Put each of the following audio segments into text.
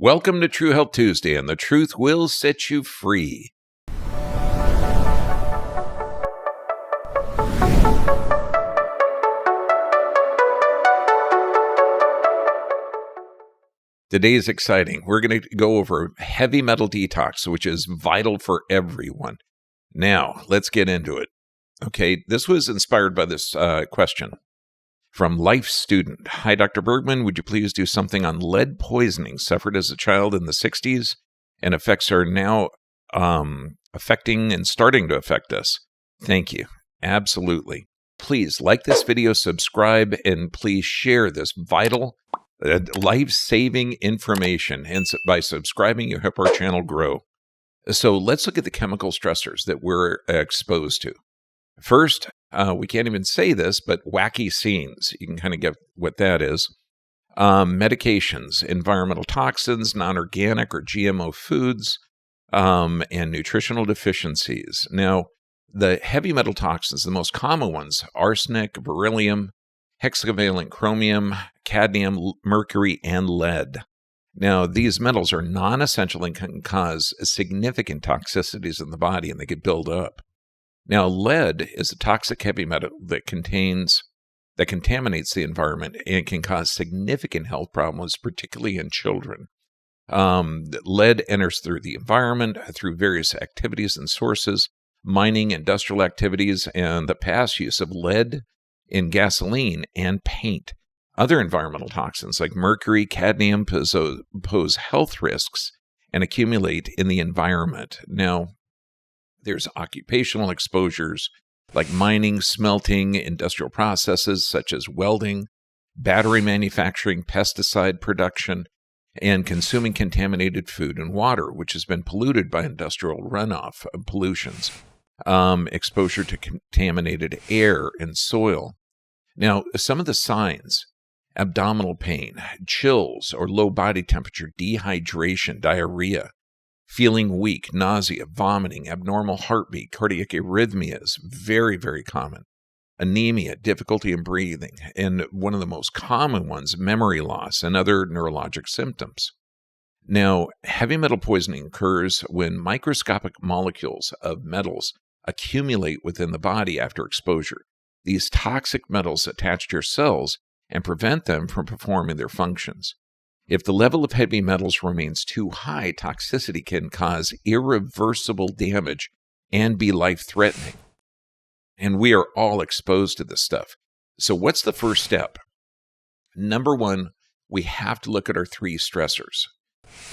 Welcome to True Health Tuesday, and the truth will set you free. Today is exciting. We're going to go over heavy metal detox, which is vital for everyone. Now, let's get into it. Okay, this was inspired by this question from Life Student. Hi, Dr. Bergman. Would you please do something on lead poisoning suffered as a child in the 60s and effects are now affecting and starting to affect us? Thank you. Absolutely. Please like this video, subscribe, and please share this vital life-saving information. And by subscribing, you help our channel grow. So let's look at the chemical stressors that we're exposed to. First, we can't even say this, but wacky scenes. You can kind of get what that is. Medications, environmental toxins, non-organic or GMO foods, and nutritional deficiencies. Now, the heavy metal toxins, the most common ones, arsenic, beryllium, hexavalent chromium, cadmium, mercury, and lead. Now, these metals are non-essential and can cause significant toxicities in the body, and they can build up. Now, lead is a toxic heavy metal that contaminates the environment and can cause significant health problems, particularly in children. Lead enters through the environment, through various activities and sources, mining, industrial activities, and the past use of lead in gasoline and paint. Other environmental toxins like mercury, cadmium pose health risks and accumulate in the environment. Now, there's occupational exposures like mining, smelting, industrial processes such as welding, battery manufacturing, pesticide production, and consuming contaminated food and water, which has been polluted by industrial runoff pollutions, exposure to contaminated air and soil. Now, some of the signs: abdominal pain, chills or low body temperature, dehydration, diarrhea, feeling weak, nausea, vomiting, abnormal heartbeat, cardiac arrhythmias, very, very common, anemia, difficulty in breathing, and one of the most common ones, memory loss and other neurologic symptoms. Now, heavy metal poisoning occurs when microscopic molecules of metals accumulate within the body after exposure. These toxic metals attach to your cells and prevent them from performing their functions. If the level of heavy metals remains too high, toxicity can cause irreversible damage and be life-threatening. And we are all exposed to this stuff. So what's the first step? Number one, we have to look at our three stressors.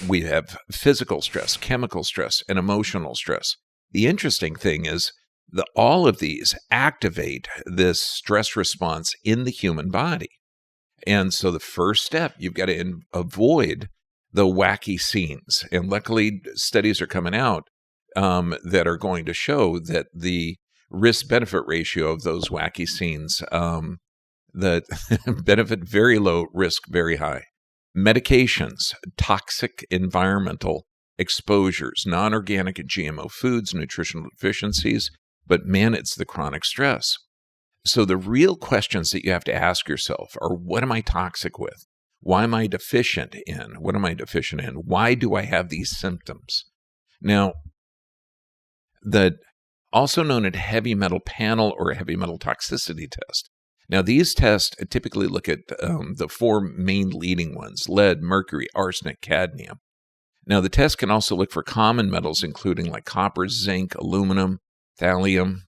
We have physical stress, chemical stress, and emotional stress. The interesting thing is that all of these activate this stress response in the human body. And so the first step, you've got to avoid the wacky scenes. And luckily, studies are coming out that are going to show that the risk-benefit ratio of those wacky scenes, the benefit very low, risk very high. Medications, toxic environmental exposures, non-organic and GMO foods, nutritional deficiencies, but man, it's the chronic stress. So the real questions that you have to ask yourself are, what am I toxic with? Why am I deficient in? What am I deficient in? Why do I have these symptoms? Now, also known as heavy metal panel or a heavy metal toxicity test. Now, these tests typically look at the four main leading ones: lead, mercury, arsenic, cadmium. Now, the test can also look for common metals, including like copper, zinc, aluminum, thallium.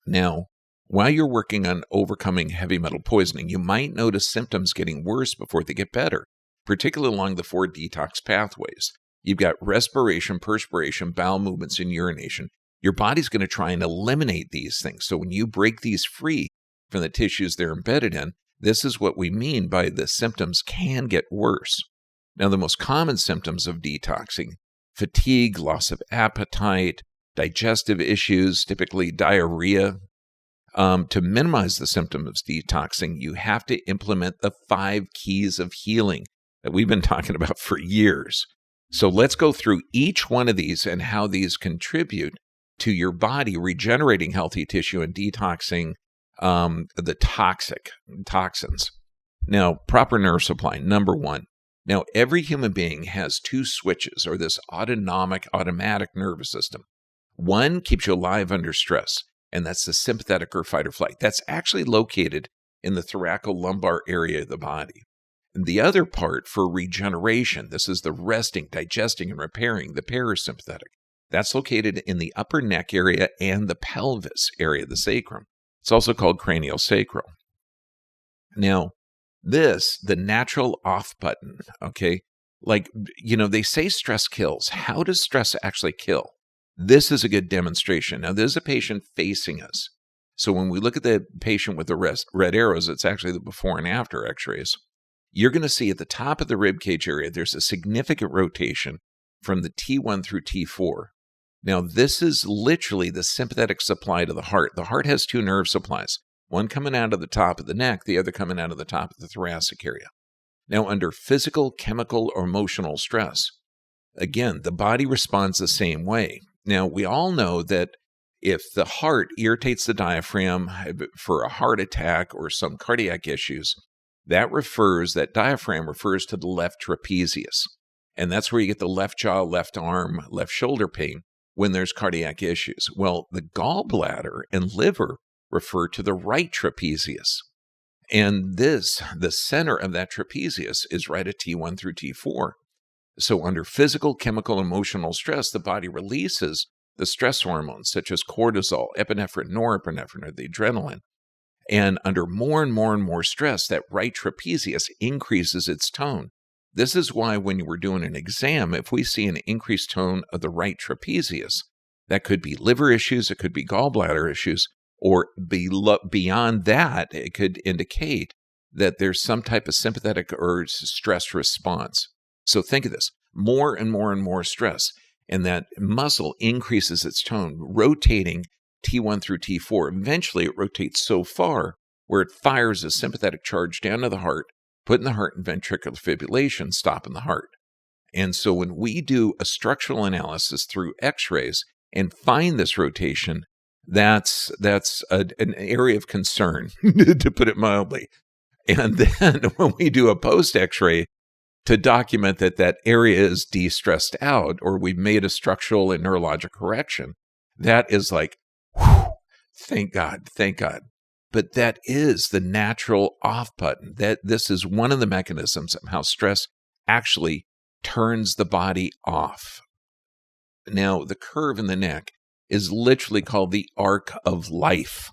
Now, while you're working on overcoming heavy metal poisoning, you might notice symptoms getting worse before they get better, particularly along the 4 detox pathways. You've got respiration, perspiration, bowel movements, and urination. Your body's going to try and eliminate these things. So when you break these free from the tissues they're embedded in, this is what we mean by the symptoms can get worse. Now, the most common symptoms of detoxing: fatigue, loss of appetite, digestive issues, typically diarrhea. To minimize the symptoms of detoxing, you have to implement the 5 keys of healing that we've been talking about for years. So let's go through each one of these and how these contribute to your body regenerating healthy tissue and detoxing the toxins. Now, proper nerve supply. Number one, Now, every human being has two switches, or this automatic nervous system. One keeps you alive under stress, and that's the sympathetic or fight or flight. That's actually located in the thoracolumbar area of the body. And the other part for regeneration, this is the resting, digesting, and repairing, the parasympathetic. That's located in the upper neck area and the pelvis area, the sacrum. It's also called cranial sacral. Now, the natural off button, okay? Like, they say stress kills. How does stress actually kill? This is a good demonstration. Now, there's a patient facing us. So when we look at the patient with the red arrows, it's actually the before and after x-rays. You're going to see at the top of the rib cage area, there's a significant rotation from the T1 through T4. Now, this is literally the sympathetic supply to the heart. The heart has two nerve supplies, one coming out of the top of the neck, the other coming out of the top of the thoracic area. Now, under physical, chemical, or emotional stress, again, the body responds the same way. Now, we all know that if the heart irritates the diaphragm for a heart attack or some cardiac issues, that diaphragm refers to the left trapezius. And that's where you get the left jaw, left arm, left shoulder pain when there's cardiac issues. Well, the gallbladder and liver refer to the right trapezius. And the center of that trapezius is right at T1 through T4. So under physical, chemical, emotional stress, the body releases the stress hormones such as cortisol, epinephrine, norepinephrine, or the adrenaline. And under more and more and more stress, that right trapezius increases its tone. This is why when we're doing an exam, if we see an increased tone of the right trapezius, that could be liver issues, it could be gallbladder issues, or beyond that, it could indicate that there's some type of sympathetic or stress response. So think of this, more and more and more stress, and that muscle increases its tone, rotating T1 through T4. Eventually, it rotates so far where it fires a sympathetic charge down to the heart, putting the heart in ventricular fibrillation, stopping the heart. And so when we do a structural analysis through x-rays and find this rotation, that's an area of concern, to put it mildly. And then when we do a post x-ray to document that area is de-stressed out, or we've made a structural and neurologic correction, that is like, whew, thank God. But that is the natural off button. That this is one of the mechanisms of how stress actually turns the body off. Now, the curve in the neck is literally called the arc of life.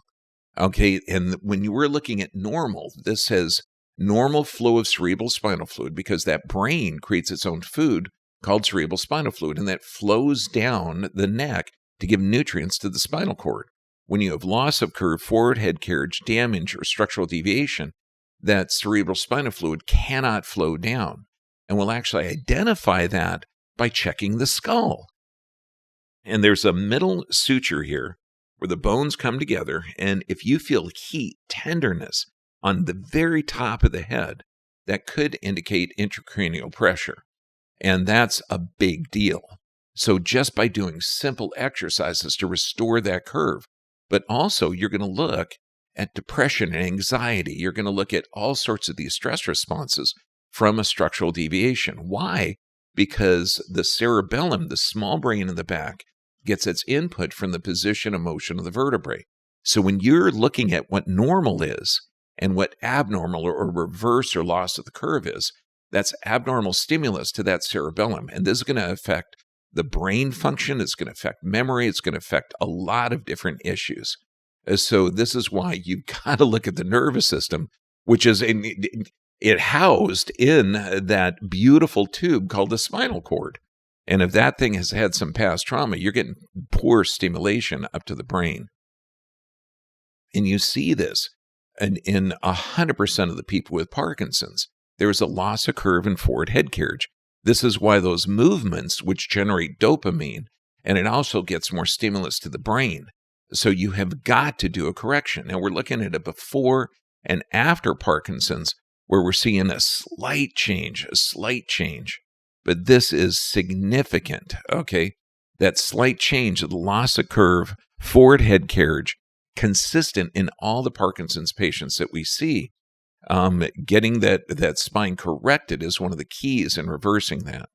Okay, and when you were looking at normal, this says normal flow of cerebral spinal fluid, because that brain creates its own food called cerebral spinal fluid, and that flows down the neck to give nutrients to the spinal cord. When you have loss of curve, forward head carriage, damage, or structural deviation, that cerebral spinal fluid cannot flow down. And we'll actually identify that by checking the skull. And there's a middle suture here where the bones come together, and if you feel heat, tenderness on the very top of the head, that could indicate intracranial pressure. And that's a big deal. So just by doing simple exercises to restore that curve, but also you're going to look at depression and anxiety. You're going to look at all sorts of these stress responses from a structural deviation. Why? Because the cerebellum, the small brain in the back, gets its input from the position and motion of the vertebrae. So when you're looking at what normal is and what abnormal or reverse or loss of the curve is, that's abnormal stimulus to that cerebellum. And this is going to affect the brain function. It's going to affect memory. It's going to affect a lot of different issues. So this is why you've got to look at the nervous system, which is housed in that beautiful tube called the spinal cord. And if that thing has had some past trauma, you're getting poor stimulation up to the brain. And you see this in 100% of the people with Parkinson's. There's a loss of curve in forward head carriage. This is why those movements, which generate dopamine, and it also gets more stimulus to the brain. So you have got to do a correction. Now we're looking at a before and after Parkinson's, where we're seeing a slight change. But this is significant, okay? That slight change of the loss of curve, forward head carriage, consistent in all the Parkinson's patients that we see. Getting that spine corrected is one of the keys in reversing that.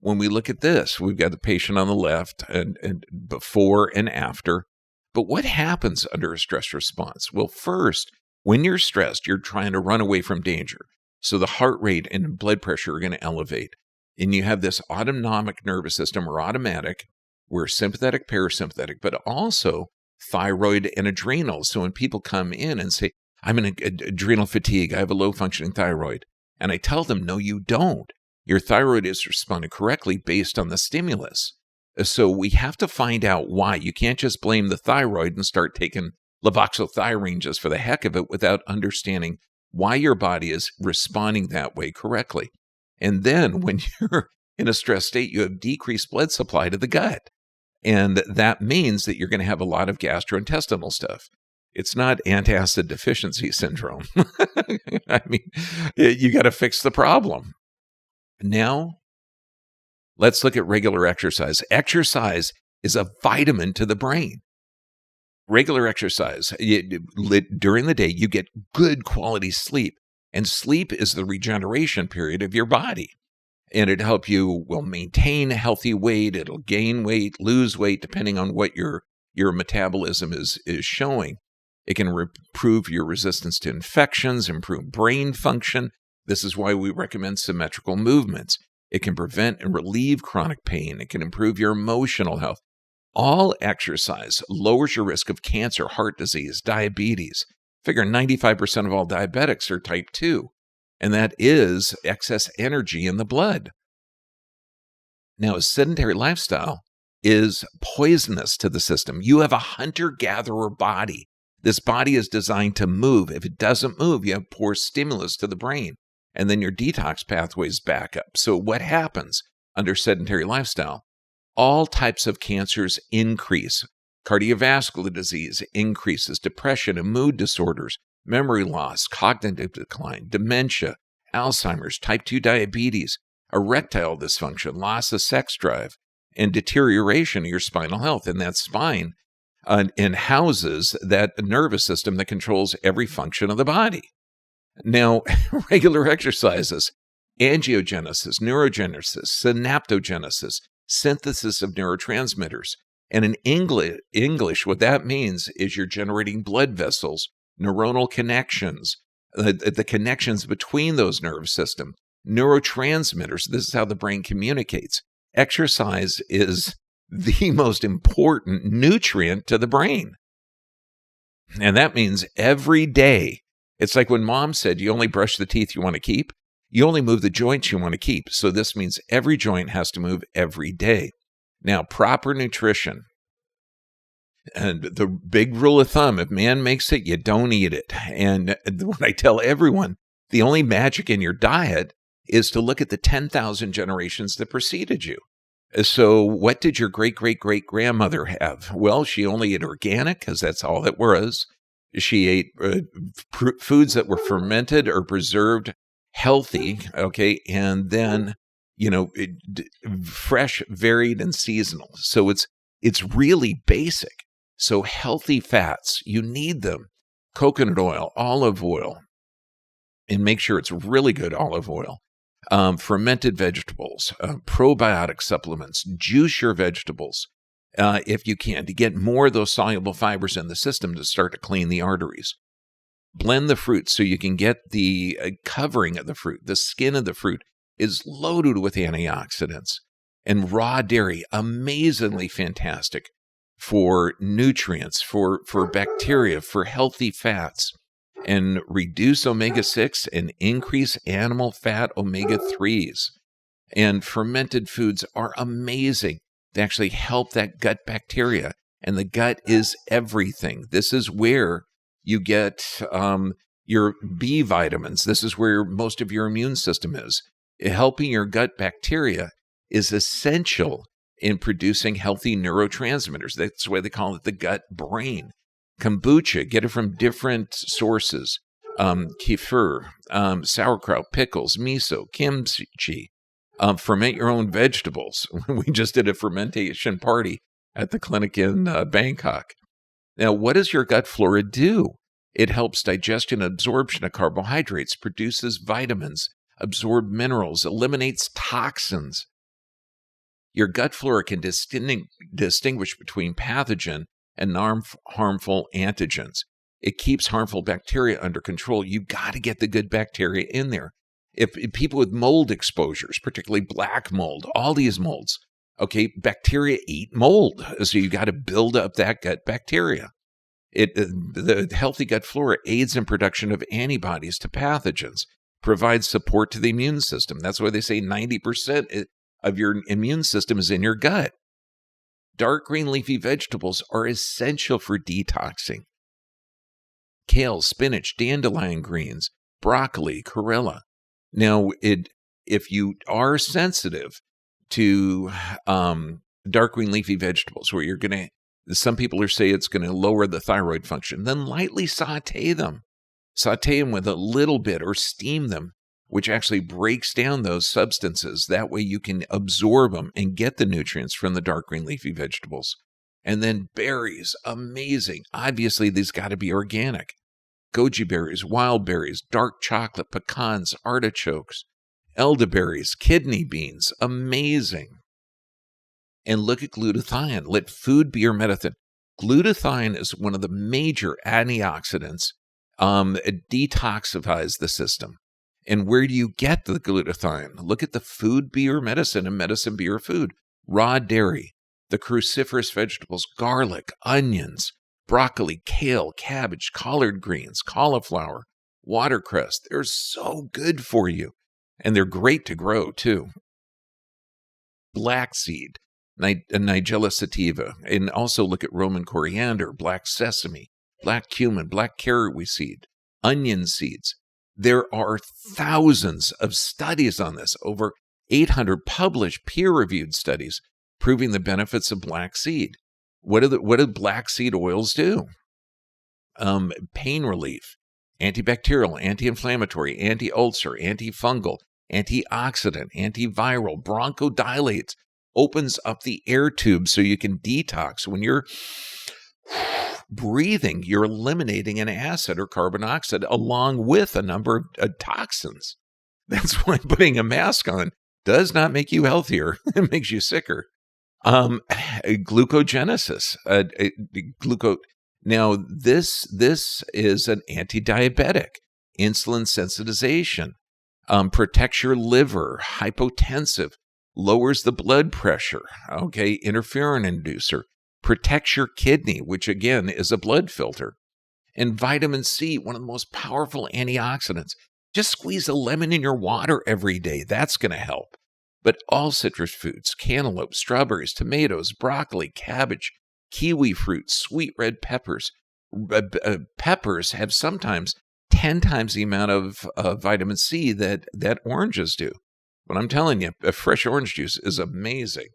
When we look at this, we've got the patient on the left and before and after. But what happens under a stress response? Well, first, when you're stressed, you're trying to run away from danger. So the heart rate and blood pressure are going to elevate. And you have this autonomic nervous system, or automatic, where sympathetic, parasympathetic, but also thyroid and adrenals. So when people come in and say, I'm in adrenal fatigue, I have a low functioning thyroid, and I tell them, no, you don't. Your thyroid is responding correctly based on the stimulus. So we have to find out why. You can't just blame the thyroid and start taking levothyroxine just for the heck of it without understanding why your body is responding that way correctly. And then when you're in a stress state, you have decreased blood supply to the gut. And that means that you're going to have a lot of gastrointestinal stuff. It's not antacid deficiency syndrome. I mean, you got to fix the problem. Now, let's look at regular exercise. Exercise is a vitamin to the brain. Regular exercise, during the day, you get good quality sleep. And sleep is the regeneration period of your body. And it helps you, maintain a healthy weight. It'll gain weight, lose weight, depending on what your metabolism is showing. It can improve your resistance to infections, improve brain function. This is why we recommend symmetrical movements. It can prevent and relieve chronic pain. It can improve your emotional health. All exercise lowers your risk of cancer, heart disease, diabetes. Figure 95% of all diabetics are type 2, and that is excess energy in the blood. Now, a sedentary lifestyle is poisonous to the system. You have a hunter-gatherer body. This body is designed to move. If it doesn't move, you have poor stimulus to the brain, and then your detox pathways back up. So what happens under sedentary lifestyle? All types of cancers increase. Cardiovascular disease increases, depression and mood disorders, memory loss, cognitive decline, dementia, Alzheimer's, type 2 diabetes, erectile dysfunction, loss of sex drive, and deterioration of your spinal health. And that spine and houses that nervous system that controls every function of the body. Now, regular exercises, angiogenesis, neurogenesis, synaptogenesis, synthesis of neurotransmitters. And in English, what that means is you're generating blood vessels, neuronal connections, the connections between those nerve systems, neurotransmitters. This is how the brain communicates. Exercise is the most important nutrient to the brain. And that means every day. It's like when mom said, you only brush the teeth you want to keep. You only move the joints you want to keep. So this means every joint has to move every day. Now, proper nutrition. And the big rule of thumb, if man makes it, you don't eat it. And when I tell everyone, the only magic in your diet is to look at the 10,000 generations that preceded you. So what did your great-great-great-grandmother have? Well, she only ate organic because that's all it was. She ate foods that were fermented or preserved healthy, okay, and then, fresh, varied, and seasonal. So it's really basic. So healthy fats, you need them. Coconut oil, olive oil, and make sure it's really good olive oil. Fermented vegetables, probiotic supplements, juice your vegetables if you can, to get more of those soluble fibers in the system to start to clean the arteries. Blend the fruit so you can get the covering of the fruit. The skin of the fruit is loaded with antioxidants. And raw dairy, amazingly fantastic for nutrients, for bacteria, for healthy fats. And reduce omega-6 and increase animal fat omega-3s. And fermented foods are amazing. They actually help that gut bacteria. And the gut is everything. This is where you get your B vitamins. This is where most of your immune system is. Helping your gut bacteria is essential in producing healthy neurotransmitters. That's why they call it the gut brain. Kombucha, get it from different sources. Kefir, sauerkraut, pickles, miso, kimchi. Ferment your own vegetables. We just did a fermentation party at the clinic in Bangkok. Now, what does your gut flora do? It helps digestion and absorption of carbohydrates, produces vitamins, absorbs minerals, eliminates toxins. Your gut flora can distinguish between pathogen and harmful antigens. It keeps harmful bacteria under control. You got to get the good bacteria in there. If people with mold exposures, particularly black mold, all these molds, okay, bacteria eat mold. So you got to build up that gut bacteria. The healthy gut flora aids in production of antibodies to pathogens, provides support to the immune system. That's why they say 90% of your immune system is in your gut. Dark green leafy vegetables are essential for detoxing. Kale, spinach, dandelion greens, broccoli, chlorella. Now, if you are sensitive to dark green leafy vegetables, where some people are saying it's going to lower the thyroid function, then lightly saute them. Saute them with a little bit or steam them, which actually breaks down those substances. That way you can absorb them and get the nutrients from the dark green leafy vegetables. And then berries, amazing. Obviously, these got to be organic. Goji berries, wild berries, dark chocolate, pecans, artichokes, elderberries, kidney beans, amazing. And look at glutathione. Let food be your medicine. Glutathione is one of the major antioxidants. It detoxifies the system. And where do you get the glutathione? Look at the food be your medicine and medicine be your food. Raw dairy, the cruciferous vegetables, garlic, onions, broccoli, kale, cabbage, collard greens, cauliflower, watercress. They're so good for you. And they're great to grow too. Black seed, Nigella sativa. And also look at Roman coriander, black sesame, black cumin, black caraway seed, onion seeds. There are thousands of studies on this, over 800 published peer-reviewed studies proving the benefits of black seed. What do black seed oils do? Pain relief, antibacterial, anti-inflammatory, anti-ulcer, antifungal, antioxidant, antiviral, bronchodilates, opens up the air tube so you can detox. When you're breathing, you're eliminating an acid or carbon dioxide along with a number of toxins. That's why putting a mask on does not make you healthier. It makes you sicker. Glucogenesis. Now, this is an anti-diabetic, insulin sensitization, protects your liver, hypotensive, lowers the blood pressure, okay, interferon inducer, protects your kidney, which again is a blood filter. And vitamin C, one of the most powerful antioxidants. Just squeeze a lemon in your water every day. That's going to help. But all citrus foods, cantaloupe, strawberries, tomatoes, broccoli, cabbage, kiwi fruit, sweet red peppers. Peppers have sometimes 10 times the amount of vitamin C that oranges do. But I'm telling you, a fresh orange juice is amazing.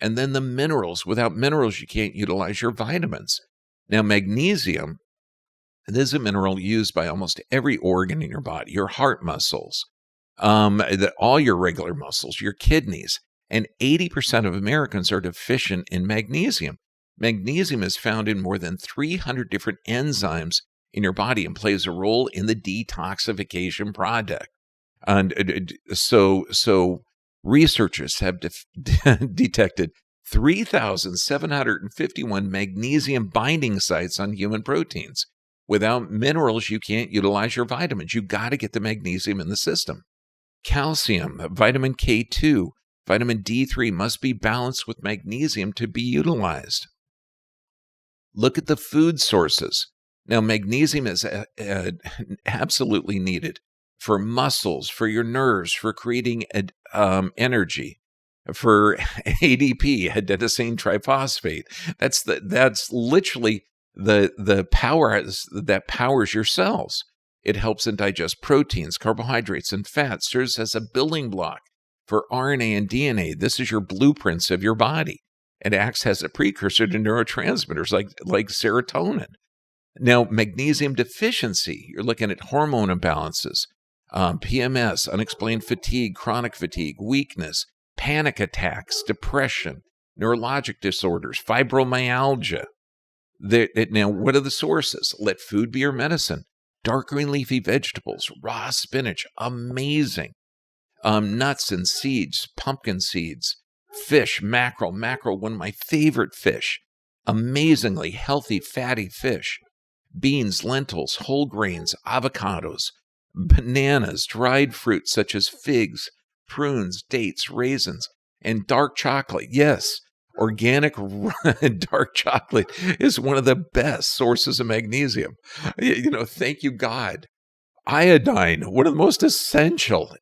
And then the minerals. Without minerals, you can't utilize your vitamins. Now, magnesium, this is a mineral used by almost every organ in your body, your heart muscles, all your regular muscles, your kidneys, and 80% of Americans are deficient in magnesium. Magnesium is found in more than 300 different enzymes in your body and plays a role in the detoxification product. And so researchers have detected 3,751 magnesium binding sites on human proteins. Without minerals, you can't utilize your vitamins. You got to get the magnesium in the system. Calcium, vitamin K2, vitamin D3 must be balanced with magnesium to be utilized. Look at the food sources. Now, magnesium is absolutely needed for muscles, for your nerves, for creating energy, for ADP, adenosine triphosphate. That's literally the power that powers your cells. It helps in digest proteins, carbohydrates, and fats. Serves as a building block for RNA and DNA. This is your blueprints of your body. It acts as a precursor to neurotransmitters like serotonin. Now, magnesium deficiency, you're looking at hormone imbalances, PMS, unexplained fatigue, chronic fatigue, weakness, panic attacks, depression, neurologic disorders, fibromyalgia. Now, what are the sources? Let food be your medicine. Dark green leafy vegetables, raw spinach, amazing. Nuts and seeds, pumpkin seeds, fish, mackerel, one of my favorite fish. Amazingly healthy, fatty fish. Beans, lentils, whole grains, avocados, bananas, dried fruits such as figs, prunes, dates, raisins, and dark chocolate. Yes, organic dark chocolate is one of the best sources of magnesium. Thank you, God. Iodine, one of the most essential.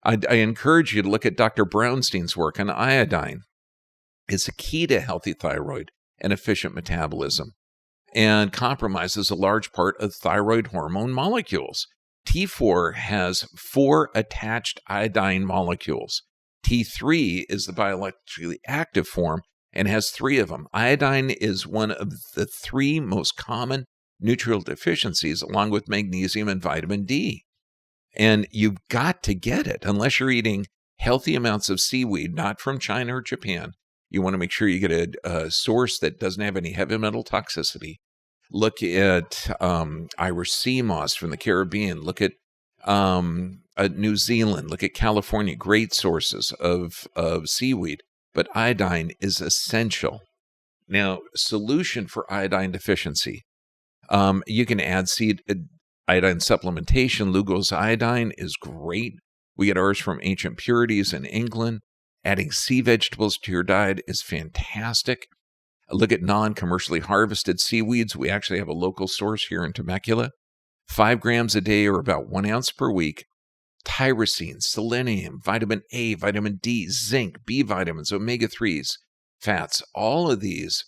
I encourage you to look at Dr. Brownstein's work on iodine. It's a key to healthy thyroid and efficient metabolism, and compromises a large part of thyroid hormone molecules. T4 has 4 attached iodine molecules. T3 is the biologically active form and has 3 of them. Iodine is one of the 3 most common nutrient deficiencies, along with magnesium and vitamin D. And you've got to get it unless you're eating healthy amounts of seaweed, not from China or Japan. You want to make sure you get a source that doesn't have any heavy metal toxicity. Look at Irish sea moss from the Caribbean. Look at New Zealand. Look at California. Great sources of seaweed. But iodine is essential. Now, solution for iodine deficiency. You can add iodine supplementation. Lugol's iodine is great. We get ours from Ancient Purities in England. Adding sea vegetables to your diet is fantastic. Look at non-commercially harvested seaweeds. We actually have a local source here in Temecula. 5 grams a day or about 1 ounce per week. Tyrosine, selenium, vitamin A, vitamin D, zinc, B vitamins, omega-3s, fats. All of these,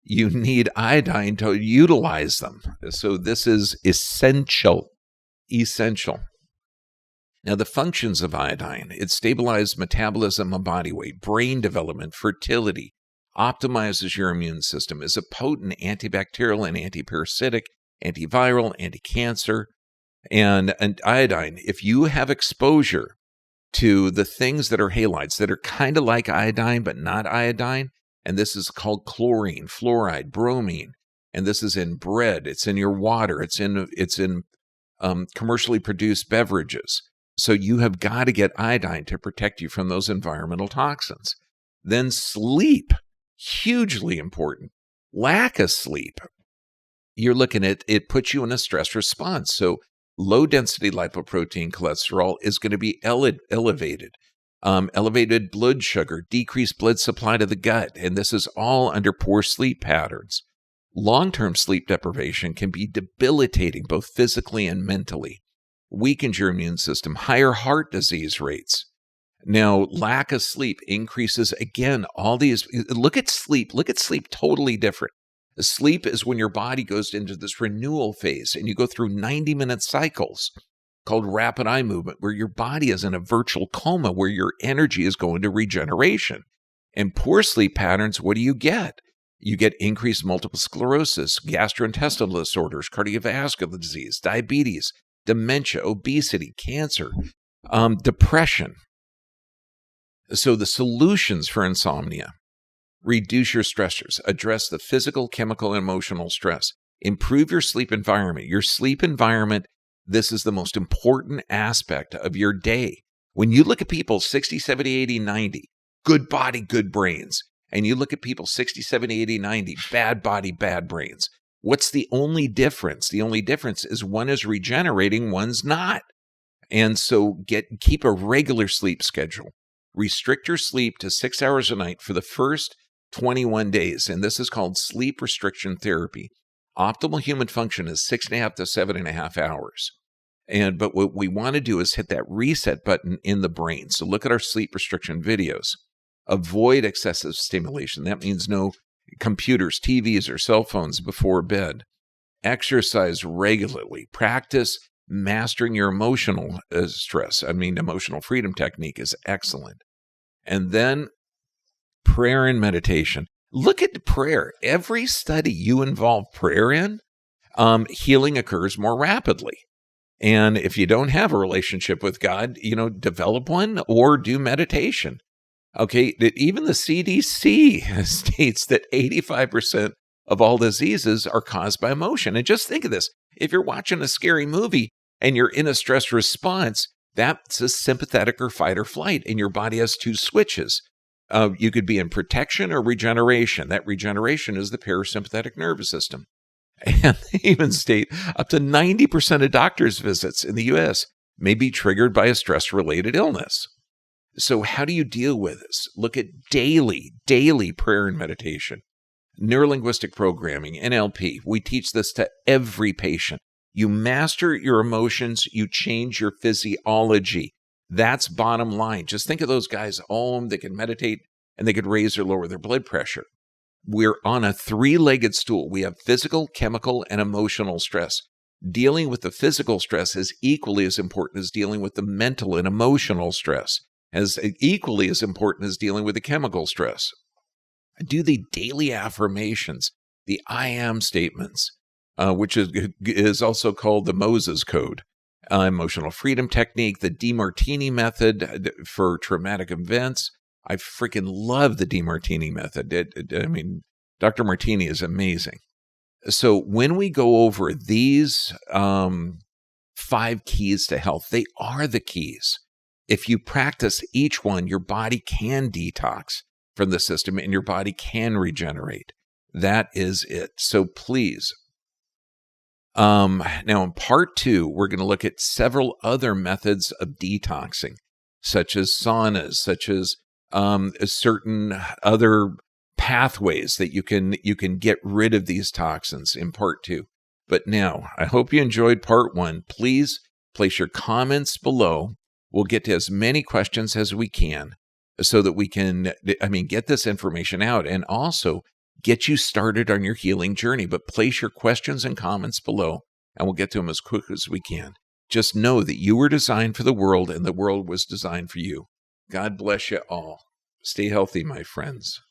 you need iodine to utilize them. So this is essential. Now, the functions of iodine: it stabilizes metabolism and body weight, brain development, fertility, optimizes your immune system, is a potent antibacterial and antiparasitic, antiviral, anti-cancer. And iodine, if you have exposure to the things that are halides that are kind of like iodine but not iodine, and this is called chlorine, fluoride, bromine, and this is in bread, it's in your water, it's in commercially produced beverages. So you have got to get iodine to protect you from those environmental toxins. Then sleep, hugely important. Lack of sleep, you're looking at, it puts you in a stress response. So low density lipoprotein cholesterol is going to be elevated. Elevated blood sugar, decreased blood supply to the gut, and this is all under poor sleep patterns. Long-term sleep deprivation can be debilitating both physically and mentally. Weakens your immune system, higher heart disease rates. Now, lack of sleep increases, again, all these. Look at sleep totally different. Sleep is when your body goes into this renewal phase and you go through 90-minute cycles called rapid eye movement, where your body is in a virtual coma, where your energy is going to regeneration. And poor sleep patterns, what do you get? You get increased multiple sclerosis, gastrointestinal disorders, cardiovascular disease, diabetes, dementia, obesity, cancer, depression. So the solutions for insomnia: reduce your stressors, address the physical, chemical, and emotional stress, improve your sleep environment. Your sleep environment, this is the most important aspect of your day. When you look at people 60, 70, 80, 90, good body, good brains, and you look at people 60, 70, 80, 90, bad body, bad brains, what's the only difference? The only difference is one is regenerating, one's not. And so keep a regular sleep schedule. Restrict your sleep to 6 hours a night for the first 21 days. And this is called sleep restriction therapy. Optimal human function is 6.5 to 7.5 hours. But what we want to do is hit that reset button in the brain. So look at our sleep restriction videos. Avoid excessive stimulation. That means no computers, TVs, or cell phones before bed. Exercise regularly. Practice mastering your emotional stress. Emotional freedom technique is excellent. And then prayer and meditation. Look at prayer. Every study you involve prayer in, healing occurs more rapidly. And if you don't have a relationship with God, develop one or do meditation. Okay, even the CDC states that 85% of all diseases are caused by emotion. And just think of this. If you're watching a scary movie and you're in a stress response, that's a sympathetic or fight or flight, and your body has two switches. You could be in protection or regeneration. That regeneration is the parasympathetic nervous system. And they even state up to 90% of doctors' visits in the U.S. may be triggered by a stress-related illness. So how do you deal with this? Look at daily prayer and meditation. Neurolinguistic programming, NLP. We teach this to every patient. You master your emotions, you change your physiology. That's bottom line. Just think of those guys at home that can meditate and they could raise or lower their blood pressure. We're on a three-legged stool. We have physical, chemical, and emotional stress. Dealing with the physical stress is equally as important as dealing with the mental and emotional stress, as equally as important as dealing with the chemical stress. Do the daily affirmations, the I am statements, which is also called the Moses Code, emotional freedom technique, the DeMartini method for traumatic events. I freaking love the DeMartini method. Dr. Martini is amazing. So when we go over these 5 keys to health, they are the keys. If you practice each one, your body can detox from the system and your body can regenerate. That is it. So please. Now in part 2, we're going to look at several other methods of detoxing, such as saunas, such as certain other pathways that you can get rid of these toxins in part 2. But now, I hope you enjoyed part 1. Please place your comments below. We'll get to as many questions as we can so that we can, get this information out and also get you started on your healing journey. But place your questions and comments below, and we'll get to them as quick as we can. Just know that you were designed for the world, and the world was designed for you. God bless you all. Stay healthy, my friends.